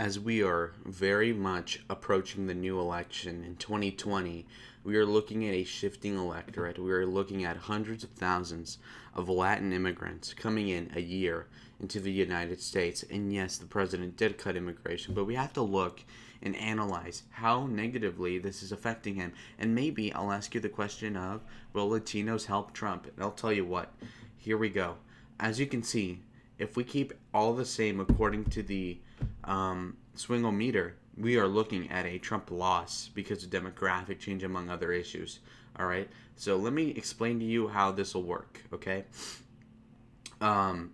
As we are very much approaching the new election in 2020, we are looking at a shifting electorate. We are looking at hundreds of thousands of Latin immigrants coming in a year into the United States. And yes, the president did cut immigration, but we have to look and analyze how negatively this is affecting him. And maybe I'll ask you the question of, will Latinos help Trump? And I'll tell you what. Here we go. As you can see, if we keep all the same according to the swingometer, we are looking at a Trump loss because of demographic change, among other issues. All right, so let me explain to you how this will work. Okay, the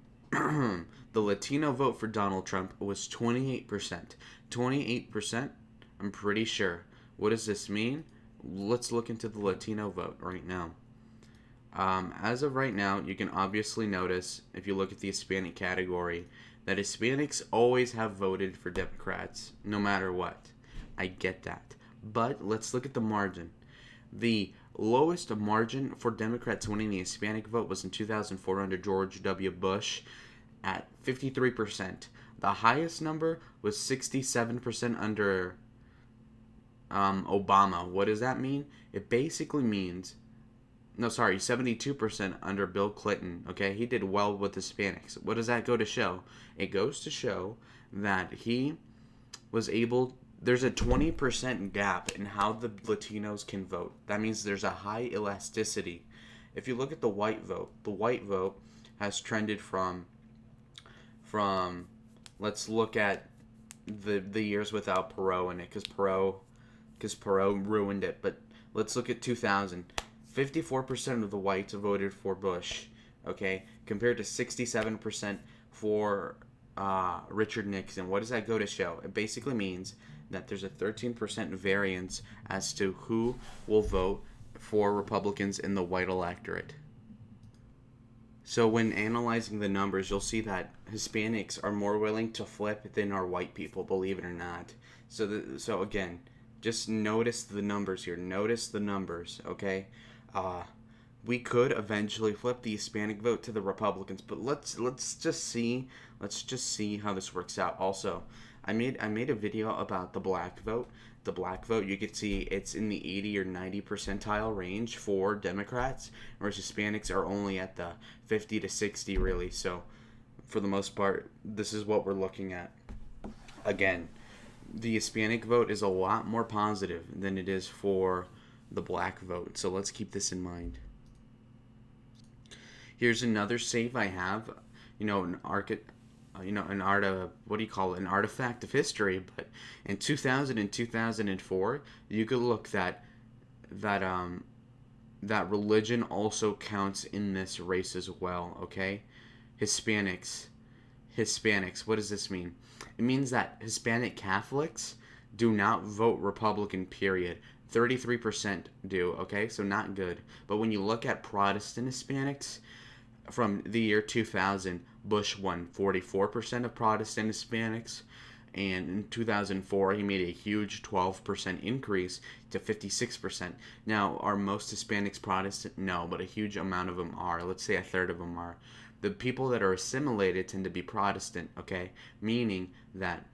Latino vote for Donald Trump was 28%. 28%. I'm pretty sure. What does this mean? Let's look into the Latino vote right now. As of right now, you can obviously notice, if you look at the Hispanic category, that Hispanics always have voted for Democrats, no matter what. I get that. But let's look at the margin. The lowest margin for Democrats winning the Hispanic vote was in 2004 under George W. Bush at 53%. The highest number was 67% under Obama. What does that mean? It basically means 72% under Bill Clinton. Okay, he did well with Hispanics. What does that go to show? It goes to show that he was able. There's a 20% gap in how the Latinos can vote. That means there's a high elasticity. If you look at the white vote has trended from. Let's look at the years without Perot in it, because Perot ruined it. But let's look at 2000. 54% of the whites voted for Bush, okay, compared to 67% for Richard Nixon. What does that go to show? It basically means that there's a 13% variance as to who will vote for Republicans in the white electorate. So when analyzing the numbers, you'll see that Hispanics are more willing to flip than are white people, believe it or not. So again, just notice the numbers here. Notice the numbers, okay? We could eventually flip the Hispanic vote to the Republicans, but let's just see how this works out. Also, I made a video about the black vote. The black vote, you can see it's in the 80 or 90 percentile range for Democrats, whereas Hispanics are only at the 50 to 60 really. So, for the most part, this is what we're looking at. Again, the Hispanic vote is a lot more positive than it is for the black vote, so let's keep this in mind. Here's another save I have, an artifact of history. But in 2000 and 2004, you could look that religion also counts in this race as well. Okay, Hispanics. What does this mean? It means that Hispanic Catholics do not vote Republican, period. 33% do, okay? So not good. But when you look at Protestant Hispanics, from the year 2000, Bush won 44% of Protestant Hispanics. And in 2004, he made a huge 12% increase to 56%. Now, are most Hispanics Protestant? No, but a huge amount of them are. Let's say a third of them are. The people that are assimilated tend to be Protestant, okay? Meaning that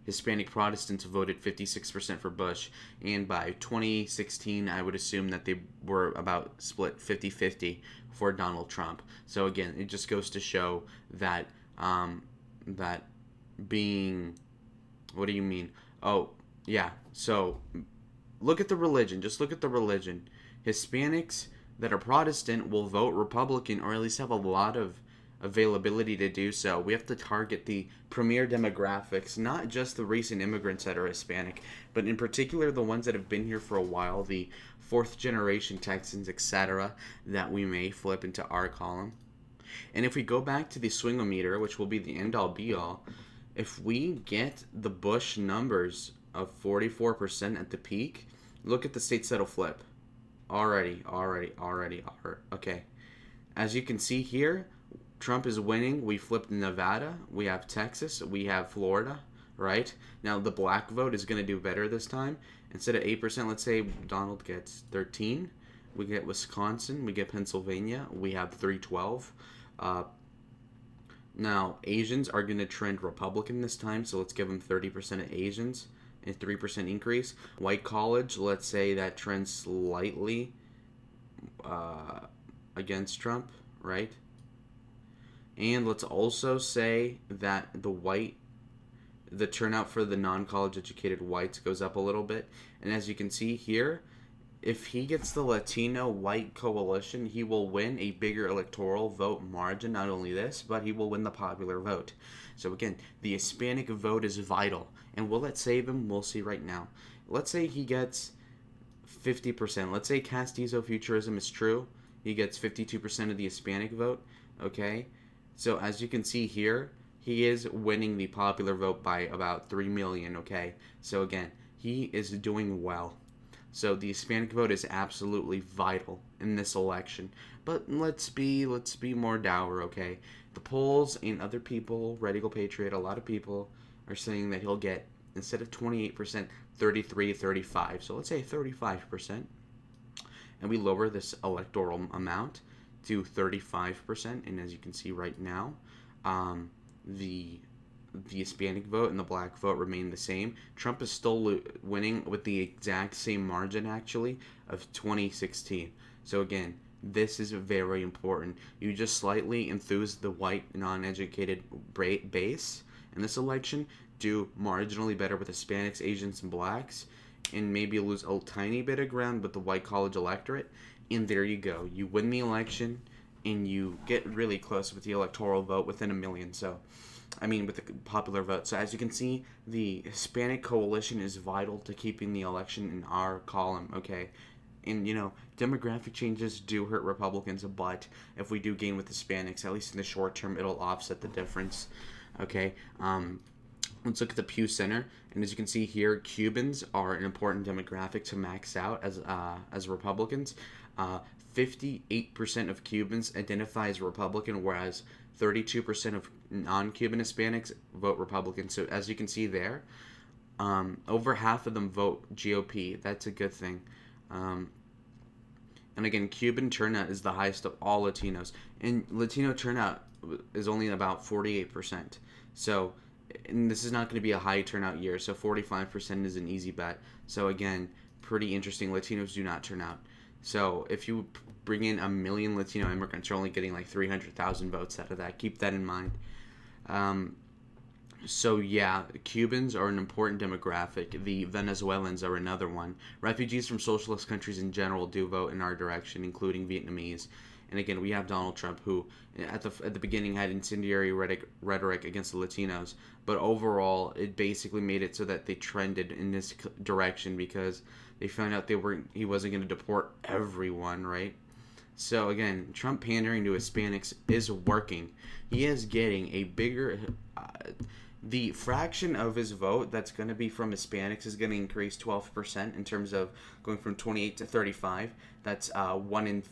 Hispanic Protestants voted 56% for Bush, and by 2016, I would assume that they were about split 50-50 for Donald Trump. So again, it just goes to show that that being, what do you mean? Oh, yeah. So look at the religion. Just look at the religion. Hispanics that are Protestant will vote Republican, or at least have a lot of availability to do so. We have to target the premier demographics, not just the recent immigrants that are Hispanic, but in particular the ones that have been here for a while, the fourth generation Texans, etc., that we may flip into our column. And if we go back to the swingometer, which will be the end all be all, if we get the Bush numbers of 44% at the peak, look at the states that'll flip. Already. Okay. As you can see here, Trump is winning. We flipped Nevada. We have Texas. We have Florida, right? Now, the black vote is going to do better this time. Instead of 8%, let's say Donald gets 13. We get Wisconsin. We get Pennsylvania. We have 312. Now, Asians are going to trend Republican this time, so let's give them 30% of Asians, a 3% increase. White college, let's say that trends slightly against Trump, right? And let's also say that the turnout for the non-college educated whites goes up a little bit. And as you can see here, if he gets the Latino white coalition, he will win a bigger electoral vote margin. Not only this, but he will win the popular vote. So again, the Hispanic vote is vital. And will it save him? We'll see right now. Let's say he gets 50%. Let's say Castillo futurism is true. He gets 52% of the Hispanic vote. Okay? So as you can see here, he is winning the popular vote by about 3 million. Okay? So again, he is doing well. So the Hispanic vote is absolutely vital in this election. But let's be more dour, okay? The polls and other people, Red Eagle Patriot, a lot of people are saying that he'll get, instead of 28%, 33, 35. So let's say 35%. And we lower this electoral amount to 35%. And as you can see right now, the Hispanic vote and the black vote remain the same. Trump is still winning with the exact same margin, actually, of 2016. So again, this is very important. You just slightly enthuse the white, non-educated base in this election, do marginally better with Hispanics, Asians, and blacks, and maybe lose a tiny bit of ground with the white college electorate, and there you go. You win the election, and you get really close with the electoral vote within a million. With the popular vote. So as you can see, the Hispanic coalition is vital to keeping the election in our column, okay? And, demographic changes do hurt Republicans, but if we do gain with Hispanics, at least in the short term, it'll offset the difference, okay? Let's look at the Pew Center, and as you can see here, Cubans are an important demographic to max out as Republicans. 58% of Cubans identify as Republican, whereas 32% of non-Cuban Hispanics vote Republican. So as you can see there, over half of them vote GOP. That's a good thing. And again, Cuban turnout is the highest of all Latinos. And Latino turnout is only about 48%. So, and this is not going to be a high turnout year. So 45% is an easy bet. So again, pretty interesting. Latinos do not turn out. So if you bring in 1 million Latino immigrants, you're only getting like 300,000 votes out of that. Keep that in mind. Cubans are an important demographic. The Venezuelans are another one. Refugees from socialist countries in general do vote in our direction, including Vietnamese. And again, we have Donald Trump, who at the beginning had incendiary rhetoric against the Latinos, but overall, it basically made it so that they trended in this direction because they found out he wasn't going to deport everyone, right? So again, Trump pandering to Hispanics is working. He is getting a bigger, the fraction of his vote that's going to be from Hispanics is going to increase 12% in terms of going from 28 to 35. That's 1 in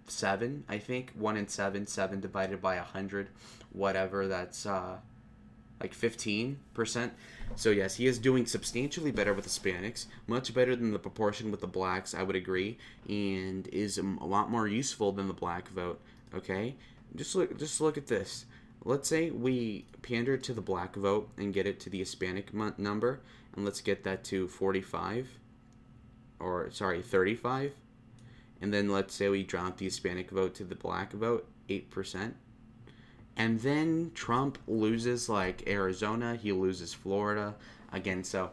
7, I think. 1 in 7, 7 divided by 100, whatever. That's like 15%. So yes, he is doing substantially better with Hispanics, much better than the proportion with the blacks, I would agree, and is a lot more useful than the black vote. Okay, just look at this. Let's say we pander to the black vote and get it to the Hispanic number, and let's get that to 35, 35, and then let's say we drop the Hispanic vote to the black vote, 8%. And then Trump loses like Arizona, he loses Florida again. So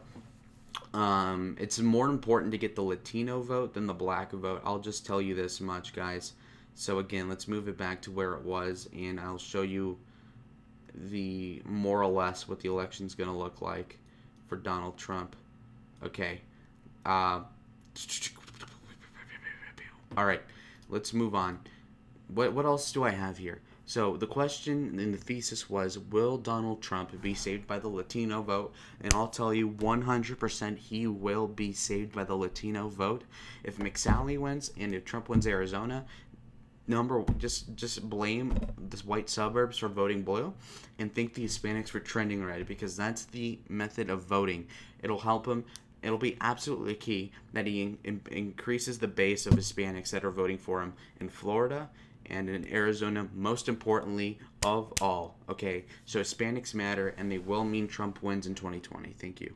it's more important to get the Latino vote than the black vote. I'll just tell you this much, guys. So again, let's move it back to where it was, and I'll show you the more or less what the election's going to look like for Donald Trump. Okay. All right, let's move on. What else do I have here? So the question in the thesis was, will Donald Trump be saved by the Latino vote? And I'll tell you 100% he will be saved by the Latino vote. If McSally wins and if Trump wins Arizona, just blame the white suburbs for voting blue and think the Hispanics were trending red, because that's the method of voting. It'll help him. It'll be absolutely key that he increases the base of Hispanics that are voting for him in Florida and in Arizona, most importantly of all. Okay, so Hispanics matter, and they will mean Trump wins in 2020. Thank you.